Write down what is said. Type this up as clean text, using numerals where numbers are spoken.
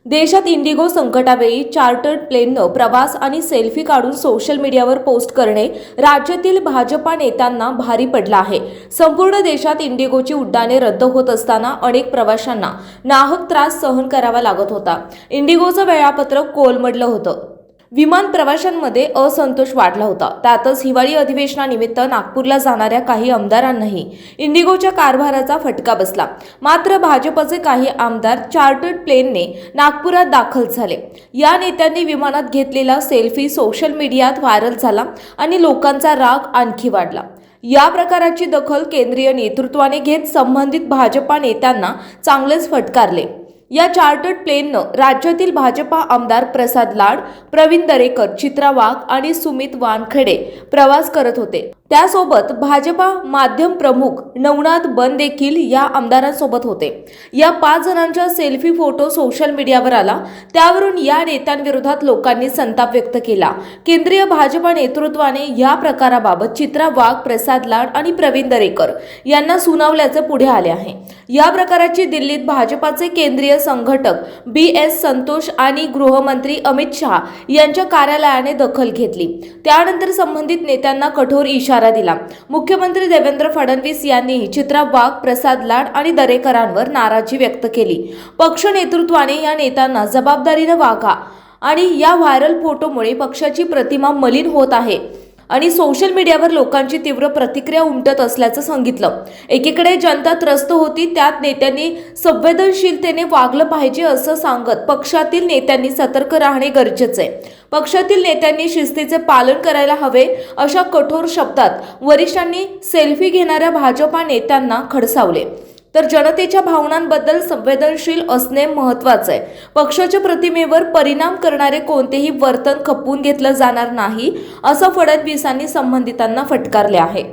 देशात Indigo संकटावेळी chartered प्लेननं प्रवास आणि सेल्फी काढून सोशल मीडियावर पोस्ट करणे राज्यातील भाजपा नेत्यांना भारी पडला आहे। संपूर्ण देशात इंडिगोची उड्डाणे रद्द होत असताना अनेक प्रवाशांना नाहक त्रास सहन करावा लागत होता। इंडिगोचं वेळापत्रक कोलमडलं होतं। विमान प्रवाशांमध्ये असंतोष वाढला होता। त्यातच हिवाळी अधिवेशनानिमित्त नागपूरला जाणाऱ्या काही आमदारांनाही इंडिगोच्या कारभाराचा फटका बसला। मात्र भाजपचे काही आमदार चार्टर्ड प्लेनने नागपुरात दाखल झाले। या नेत्यांनी विमानात घेतलेला सेल्फी सोशल मीडियात व्हायरल झाला आणि लोकांचा राग आणखी वाढला। या प्रकाराची दखल केंद्रीय नेतृत्वाने घेत संबंधित भाजपा नेत्यांना चांगलेच फटकारले। या चार्टर्ड प्लेननं राज्यातील भाजपा आमदार प्रसाद लाड, प्रवीण दरेकर, चित्रा वाघ आणि सुमित वानखेडे प्रवास करत होते। त्यासोबत भाजपा माध्यम प्रमुख नवनाथ बन देखील या आमदारांसोबत होते। या 5 जणांचा सेल्फी फोटो सोशल मीडियावर आला। त्यावरून या नेत्यांविरोधात लोकांनी संताप व्यक्त केला। केंद्रीय भाजपा नेतृत्वाने या प्रकाराबाबत चित्रा वाघ, प्रसाद लाड आणि प्रवीण दरेकर यांना सुनावल्याचे पुढे आले आहे। या प्रकाराची दिल्लीत भाजपाचे केंद्रीय संघटक BS संतोष आणि गृहमंत्री अमित शहा यांच्या कार्यालयाने दखल घेतली। त्यानंतर संबंधित नेत्यांना कठोर इशारा दिला। मुख्यमंत्री देवेंद्र फडणवीस यांनीही चित्रा वाघ, प्रसाद लाड आणि दरेकरांवर नाराजी व्यक्त केली। पक्ष नेतृत्वाने या नेत्यांना जबाबदारीने वागा आणि या व्हायरल फोटोमुळे पक्षाची प्रतिमा मलिन होत आहे आणि सोशल मीडियावर लोकांची तीव्र प्रतिक्रिया उमटत असल्याचं सांगितलं। एकीकडे जनता त्रस्त होती, त्यात नेत्यांनी संवेदनशीलतेने वागलं पाहिजे असं सांगत पक्षातील नेत्यांनी सतर्क राहणे गरजेचे आहे। पक्षातील नेत्यांनी शिस्तीचे पालन करायला हवे अशा कठोर शब्दात वरिष्ठांनी सेल्फी घेणाऱ्या भाजपा नेत्यांना खडसावले। तर जनतेच्या भावनांबद्दल संवेदनशील असणे महत्त्वाचे आहे। पक्षाच्या प्रतिमेवर परिणाम करणारे कोणतेही वर्तन खपवून घेतलं जाणार नाही असं फडणवीसांनी संबंधितांना फटकारले आहे।